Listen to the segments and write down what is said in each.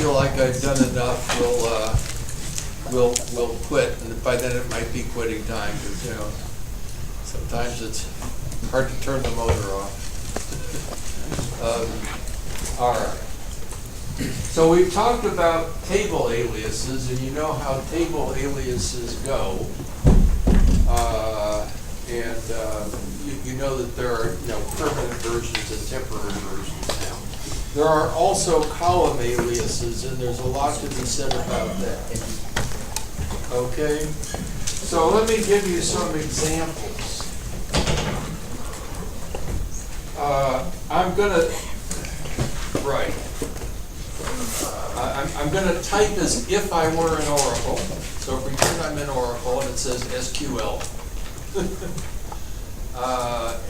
feel like I've done enough, we'll quit, and by then it might be quitting time, because, sometimes it's hard to turn the motor off. All right. So we've talked about table aliases, and you know how table aliases go. You know that there are permanent versions and temporary versions now. There are also column aliases, and there's a lot to be said about that. Okay? So let me give you some examples. I'm gonna I'm gonna type as if I were in Oracle. So pretend I'm in Oracle and it says SQL.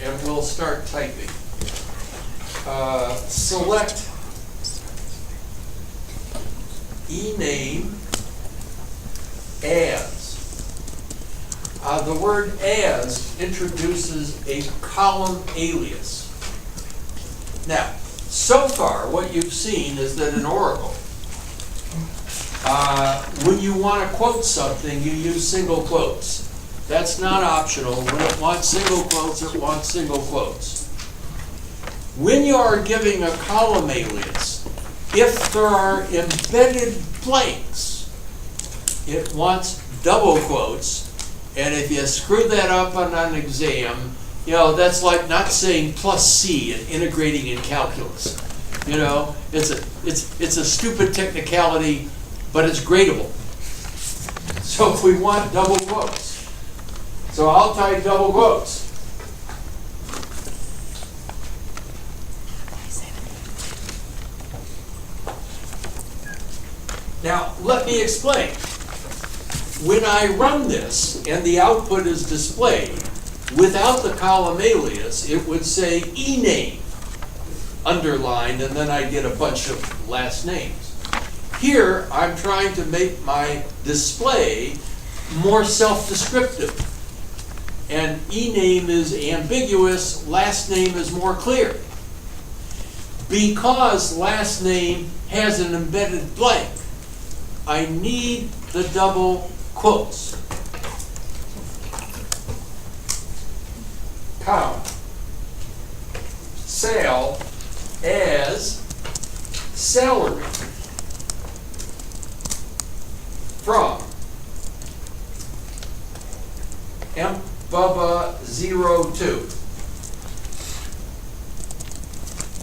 And we'll start typing. Select ename as. The word as introduces a column alias. Now, so far what you've seen is that in Oracle, when you want to quote something, you use single quotes. That's not optional. When it wants single quotes, it wants single quotes. When you are giving a column alias, if there are embedded blanks, it wants double quotes. And if you screw that up on an exam, that's like not saying plus C and integrating in calculus. It's a stupid technicality, but it's gradable. So if we want double quotes, so I'll type double quotes. Now, let me explain. When I run this and the output is displayed, without the column alias, it would say ename, underlined, and then I get a bunch of last names. Here, I'm trying to make my display more self-descriptive. And ename is ambiguous, last name is more clear. Because last name has an embedded blank, I need the double quotes. Count sale as salary from Bubba02.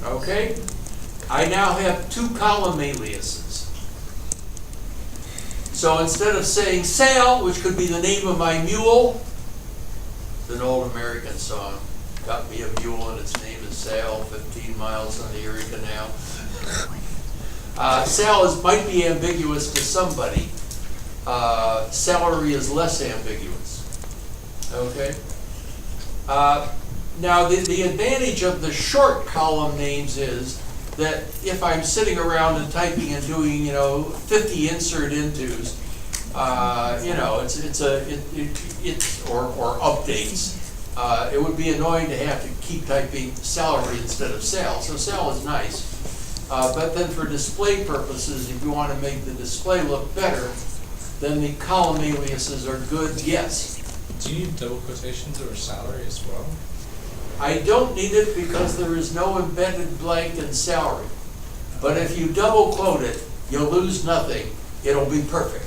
Okay? I now have two column aliases. So instead of saying sale, which could be the name of my mule, it's an old American song, got me a mule and its name is Sale, 15 miles on the Erie Canal. Sale might be ambiguous to somebody. Salary is less ambiguous. Okay? Now the advantage of the short column names is that if I'm sitting around and typing and doing 50 insert intos, or updates, it would be annoying to have to keep typing salary instead of sale. So sale is nice, but then for display purposes, if you want to make the display look better, then the column aliases are good. Yes. Do you need double quotations over salary as well? I don't need it because there is no embedded blank in salary. But if you double quote it, you'll lose nothing. It'll be perfect.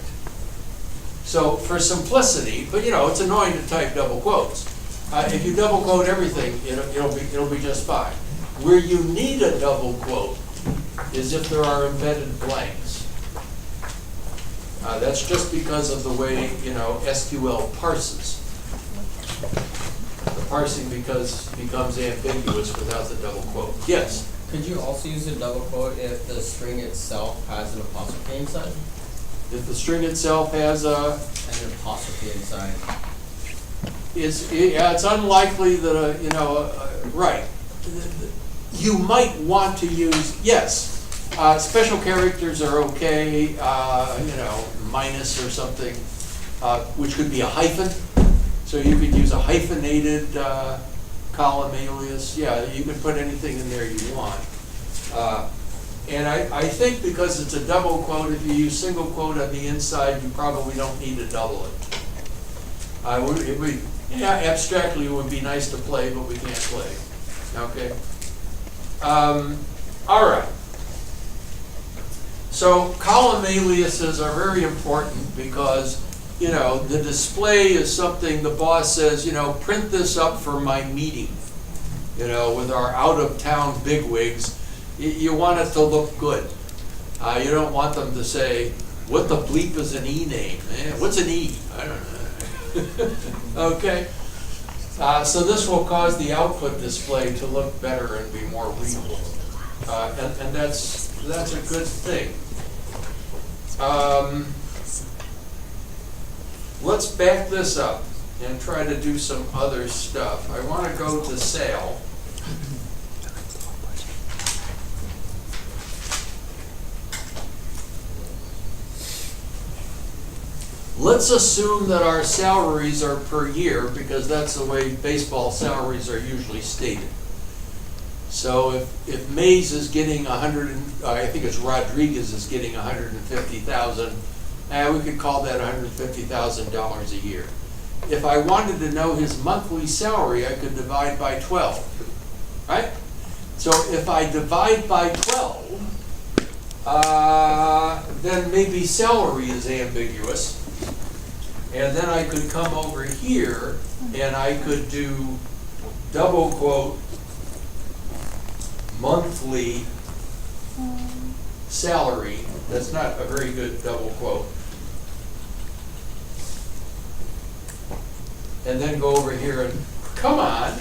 So for simplicity, but it's annoying to type double quotes. If you double quote everything, it'll be just fine. Where you need a double quote is if there are embedded blanks. That's just because of the way SQL parses. The parsing becomes ambiguous without the double quote. Yes? Could you also use a double quote if the string itself has an apostrophe inside? If the string itself has an apostrophe inside. It's unlikely that right. You might want to use, yes. Special characters are okay, minus or something, which could be a hyphen. So you could use a hyphenated column alias. Yeah, you can put anything in there you want. And I think because it's a double quote, if you use single quote on the inside, you probably don't need to double it. Yeah, abstractly, it would be nice to play, but we can't play, okay? All right. So column aliases are very important because, you know, the display is something the boss says, you know, print this up for my meeting, you know, with our out-of-town bigwigs. You want it to look good. You don't want them to say, what the bleep is an E name? What's an E? I don't know. Okay. So this will cause the output display to look better and be more readable. And that's a good thing. Let's back this up and try to do some other stuff. I want to go to sale. Let's assume that our salaries are per year, because that's the way baseball salaries are usually stated. So if Mays is getting I think it's Rodriguez is getting $150,000, we could call that $150,000 a year. If I wanted to know his monthly salary, I could divide by 12, right? So if I divide by 12, then maybe salary is ambiguous. And then I could come over here and I could do double quote monthly salary. That's not a very good double quote. And then go over here and, come on.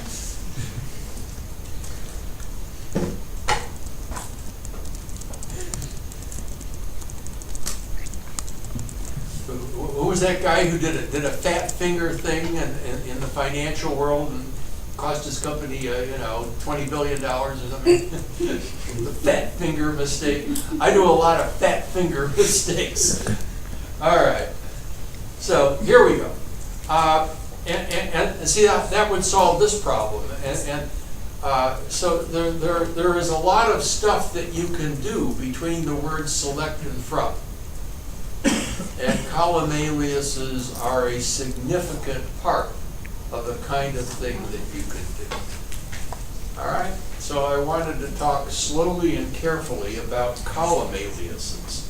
Who was that guy who did a fat finger thing in the financial world and cost his company, $20 billion or something? The fat finger mistake. I do a lot of fat finger mistakes. All right. So here we go. And see, that would solve this problem. So there is a lot of stuff that you can do between the words select and from. And column aliases are a significant part of the kind of thing that you can do. All right? So I wanted to talk slowly and carefully about column aliases.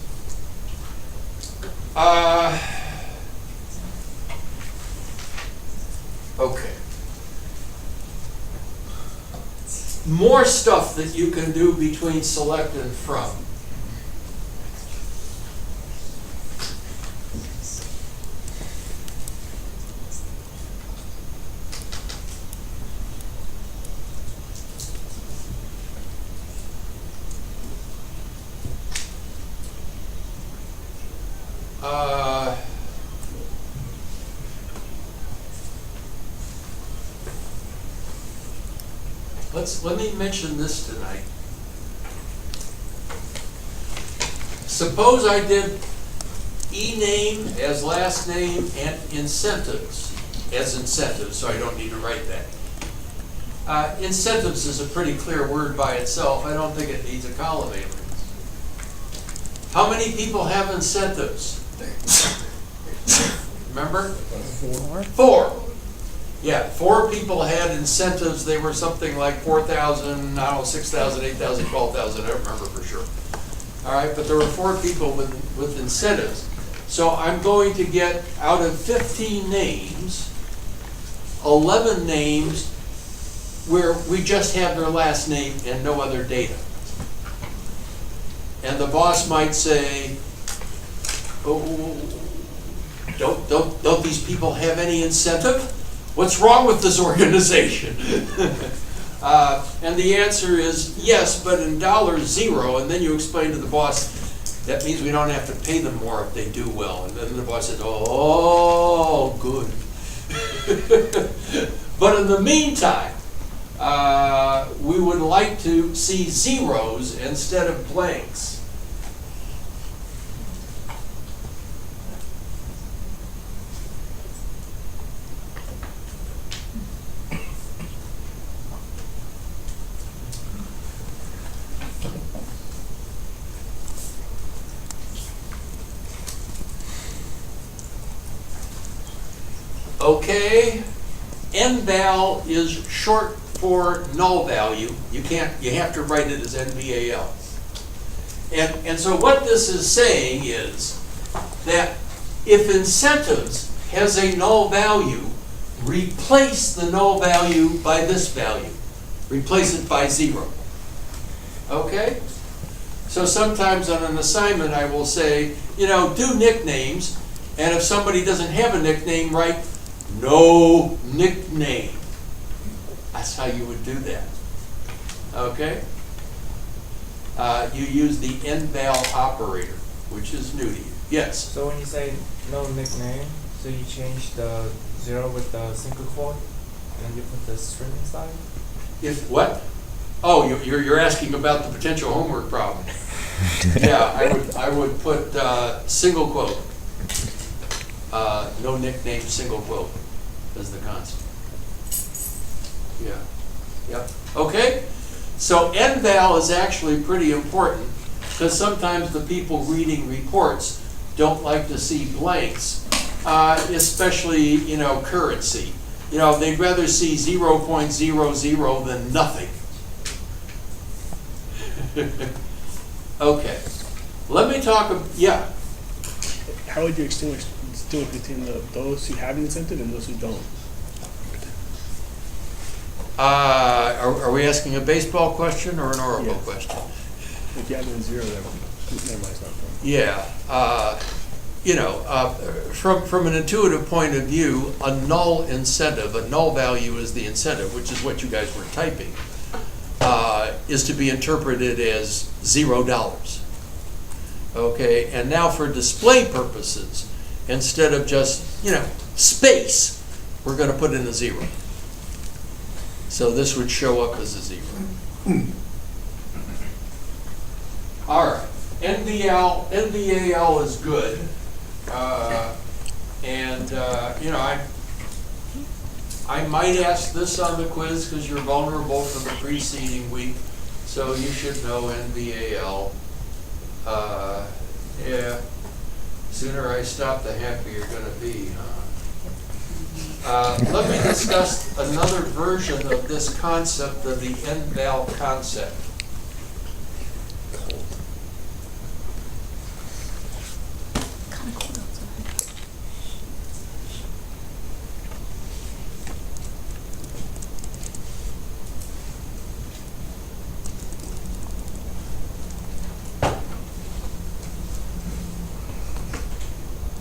Okay. More stuff that you can do between select and from. Let me mention this tonight. Suppose I did e-name as last name and incentives as incentives, so I don't need to write that. Incentives is a pretty clear word by itself. I don't think it needs a column alias. How many people have incentives? Remember? 4. Yeah, 4 people had incentives. They were something like 4,000, 6,000, 8,000, 12,000. I don't remember for sure. All right, but there were 4 people with incentives. So I'm going to get, out of 15 names, 11 names where we just have their last name and no other data. And the boss might say, oh, don't these people have any incentive? What's wrong with this organization? And the answer is yes, but in $0, and then you explain to the boss, that means we don't have to pay them more if they do well. And then the boss says, oh, good. But in the meantime, we would like to see zeros instead of blanks. Okay, NVAL is short for null value. You have to write it as NVAL. And so what this is saying is that if incentives has a null value, replace the null value by this value. Replace it by 0. Okay? So sometimes on an assignment I will say, do nicknames, and if somebody doesn't have a nickname, write no nickname. That's how you would do that. Okay? You use the NVAL operator, which is new to you. Yes? So when you say no nickname, so you change the 0 with the single quote, and then you put the string inside? If what? Oh, you're asking about the potential homework problem. Yeah, I would put single quote. No nickname, single quote as the concept. Yeah. Yep. Okay. So NVAL is actually pretty important because sometimes the people reading reports don't like to see blanks, especially currency. They'd rather see 0.00 than nothing. Okay. Let me talk. Yeah. How would you distinguish between those who have an incentive and those who don't? Are we asking a baseball question or an Oracle Yes. question? If you have it at 0, then never mind, it's not fun. Yeah. From an intuitive point of view, a null incentive, a null value is the incentive, which is what you guys were typing, is to be interpreted as $0. Okay, and now for display purposes, instead of just, space, we're going to put in a 0. So this would show up as a 0. All right, NVAL is good. I might ask this on the quiz because you're vulnerable for the preceding week, so you should know NVAL. Yeah, sooner I stop, the happier you're going to be, huh? Let me discuss another version of this concept of the NVAL concept.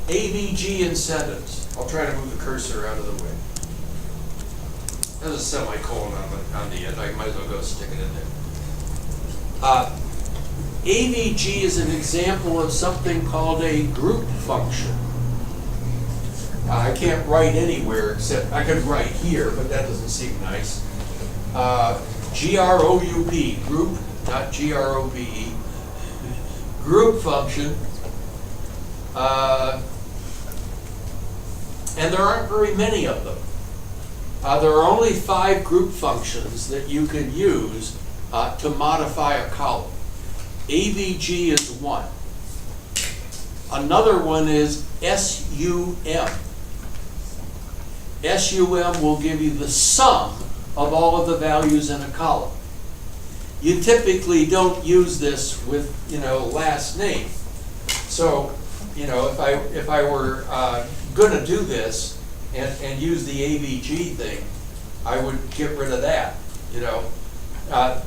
AVG incentives. I'll try to move the cursor out of the way. There's a semicolon on the end. I might as well go stick it in there. AVG is an example of something called a group function. I can't write anywhere except, I could write here, but that doesn't seem nice. GROUP, group, not GROPE. Group function. And there aren't very many of them. There are only 5 group functions that you can use to modify a column. AVG is one. Another one is SUM. SUM will give you the sum of all of the values in a column. You typically don't use this with, last name. So, if I were going to do this and use the AVG thing, I would get rid of that.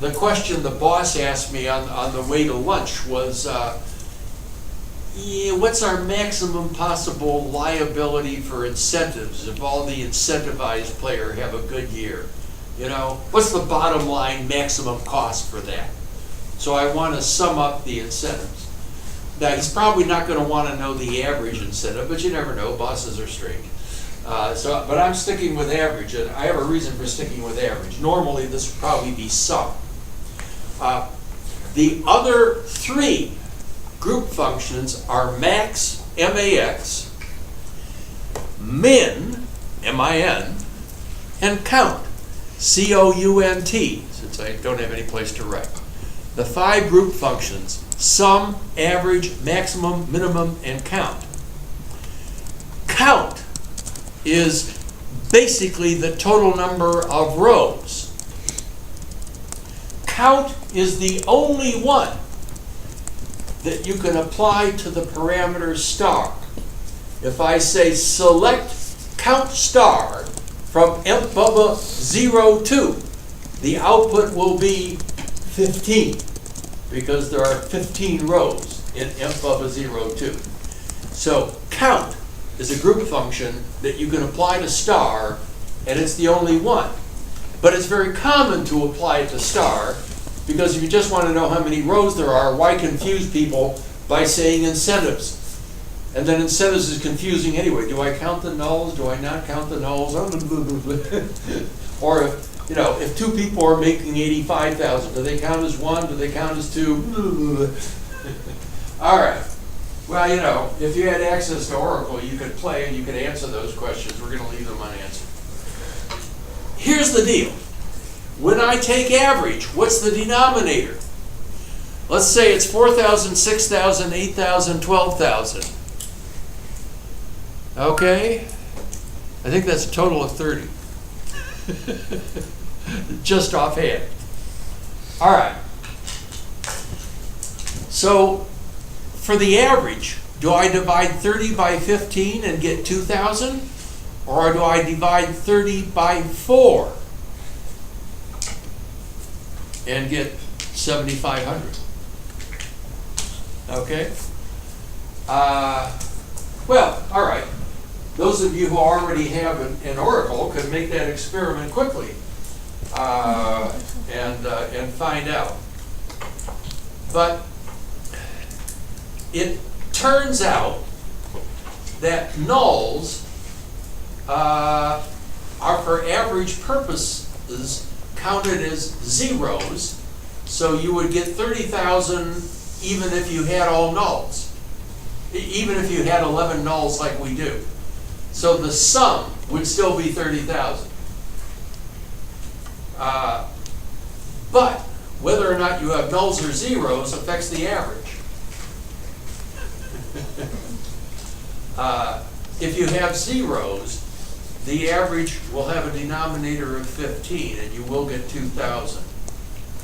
The question the boss asked me on the way to lunch was, what's our maximum possible liability for incentives if all the incentivized player have a good year? What's the bottom line maximum cost for that? So I want to sum up the incentives. Now, he's probably not going to want to know the average incentive, but you never know. Bosses are strange. But I'm sticking with average, and I have a reason for sticking with average. Normally, this would probably be sum. The other 3 group functions are max, M-A-X, min, M-I-N, and count, C-O-U-N-T, since I don't have any place to write. The 5 group functions: sum, average, maximum, minimum, and count. Count is basically the total number of rows. Count is the only one that you can apply to the parameter star. If I say select count star from mBubba 02, the output will be 15, because there are 15 rows in mBubba 02. So count is a group function that you can apply to star, and it's the only one. But it's very common to apply it to star, because if you just want to know how many rows there are, why confuse people by saying incentives? And then incentives is confusing anyway. Do I count the nulls? Do I not count the nulls? Or if two people are making 85,000, do they count as one? Do they count as two? All right. Well, if you had access to Oracle, you could play and you could answer those questions. We're going to leave them unanswered. Here's the deal. When I take average, what's the denominator? Let's say it's 4,000, 6,000, 8,000, 12,000. Okay? I think that's a total of 30. Just offhand. All right. So, for the average, do I divide 30 by 15 and get 2,000? Or do I divide 30 by 4 and get 7,500? Okay? Well, all right. Those of you who already have an Oracle can make that experiment quickly and find out. But it turns out that nulls are for average purposes counted as zeros, so you would get 30,000 even if you had all nulls, even if you had 11 nulls like we do. So the sum would still be 30,000. But whether or not you have nulls or zeros affects the average. If you have zeros, the average will have a denominator of 15, and you will get 2,000,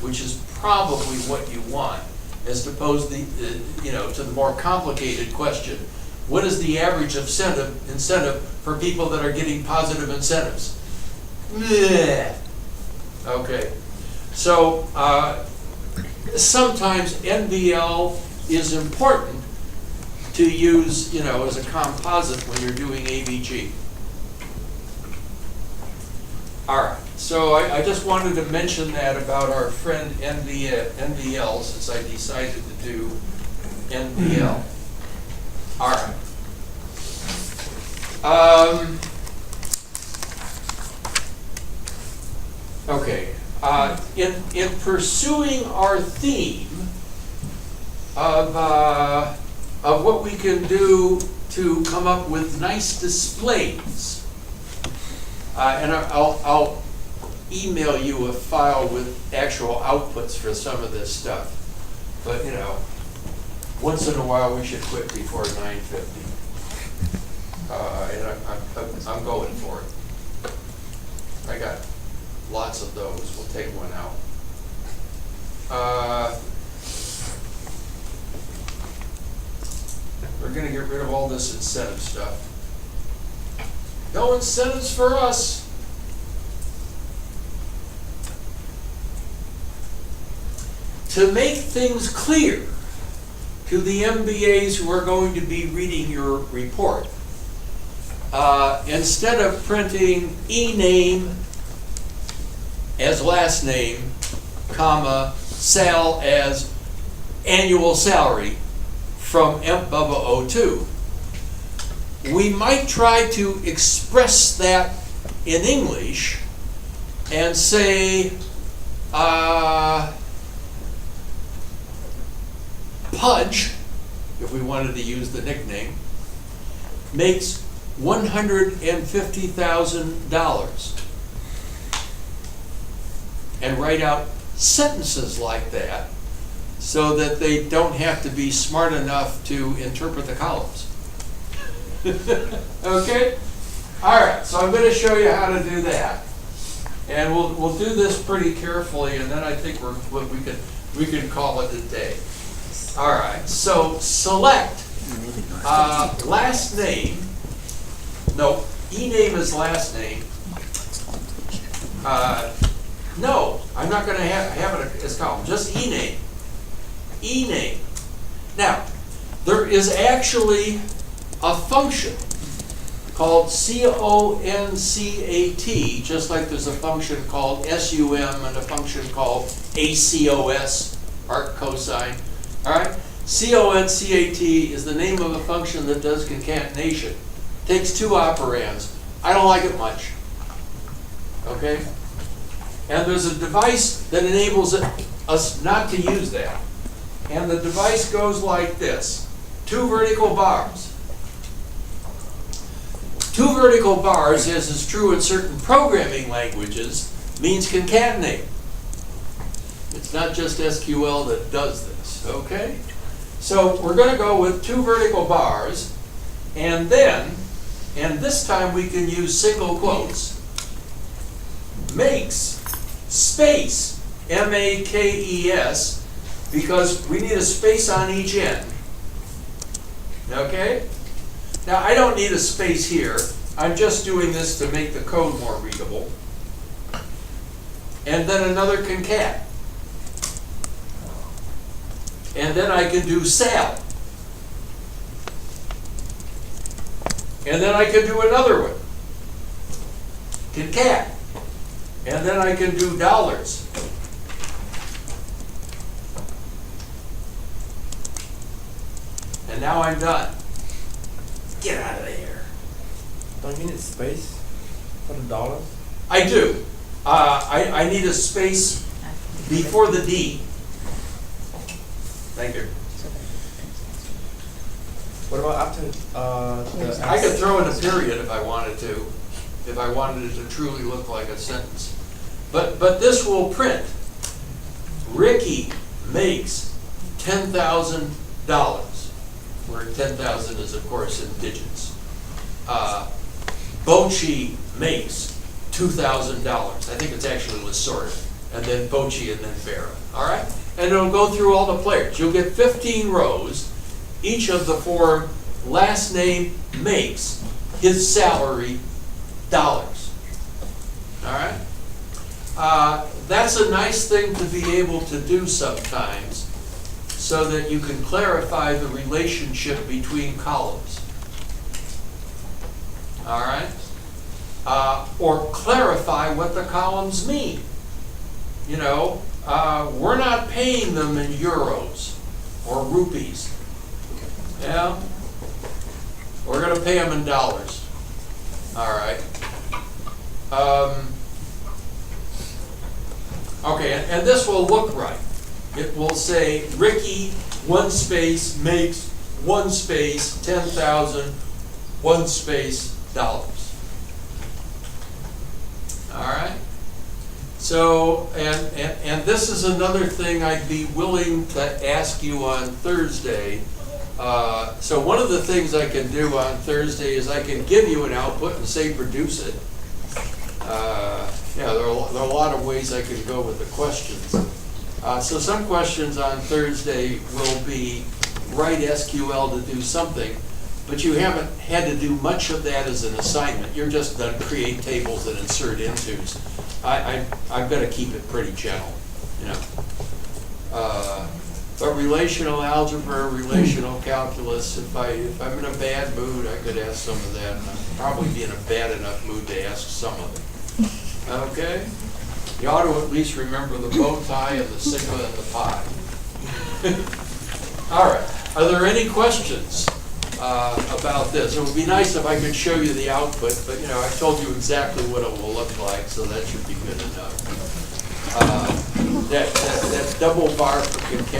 which is probably what you want, as opposed to the more complicated question: what is the average of incentive for people that are getting positive incentives? Blech. Okay, so sometimes NBL is important to use, as a composite when you're doing AVG. All right, so I just wanted to mention that about our friend NBL, since I decided to do NBL. All right. Okay. In pursuing our theme of what we can do to come up with nice displays, and I'll email you a file with actual outputs for some of this stuff. But once in a while we should quit before 9:50. And I'm going for it. I got lots of those. We'll take one out. We're going to get rid of all this incentive stuff. No incentives for us. To make things clear to the MBAs who are going to be reading your report, instead of printing e-name as last name, comma, sal as annual salary from mBubba 02, we might try to express that in English and say, Pudge, if we wanted to use the nickname, makes $150,000, and write out sentences like that so that they don't have to be smart enough to interpret the columns. Okay? All right, so I'm going to show you how to do that. And we'll do this pretty carefully, and then I think we can call it a day. All right, so select last name. No, e-name is last name. No, I'm not going to have it as column, just e-name. E-name. Now, there is actually a function called CONCAT, just like there's a function called SUM and a function called ACOS, arc cosine. All right? CONCAT is the name of a function that does concatenation. Takes two operands. I don't like it much. Okay? And there's a device that enables us not to use that. And the device goes like this. Two vertical bars. Two vertical bars, as is true in certain programming languages, means concatenate. It's not just SQL that does this, okay? So we're going to go with two vertical bars, and this time we can use single quotes. Makes space, M-A-K-E-S, because we need a space on each end. Okay? Now, I don't need a space here. I'm just doing this to make the code more readable. And then another concat. And then I can do sal. And then I can do another one. Concat. And then I can do dollars. And now I'm done. Get out of there. Don't you need space for the dollars? I do. I need a space before the D. Thank you. What about after the I could throw in a period if I wanted to, if I wanted it to truly look like a sentence. But this will print. Ricky makes $10,000. Where 10,000 is, of course, in digits. Bochi makes $2,000. I think it's actually Lasorda, and then Bochi, and then Vera. All right? And it'll go through all the players. You'll get 15 rows, each of the form last name makes his salary dollars. All right? That's a nice thing to be able to do sometimes, so that you can clarify the relationship between columns. All right? Or clarify what the columns mean. You know, we're not paying them in euros or rupees. Yeah? We're going to pay them in dollars. All right. Okay, and this will look right. It will say Ricky, one space, makes, one space, 10,000, one space, dollars. All right? So, and this is another thing I'd be willing to ask you on Thursday. So one of the things I can do on Thursday is I can give you an output and say produce it. Yeah, there are a lot of ways I can go with the questions. So some questions on Thursday will be write SQL to do something, but you haven't had to do much of that as an assignment. You're just done create tables and insert intos. I've got to keep it pretty gentle, you know. But relational algebra, relational calculus, if I'm in a bad mood, I could ask some of that, and I'd probably be in a bad enough mood to ask some of it. Okay? You ought to at least remember the bow tie and the sigma and the pi. All right. Are there any questions about this? It would be nice if I could show you the output, but you know, I told you exactly what it will look like, so that should be good enough. That double bar for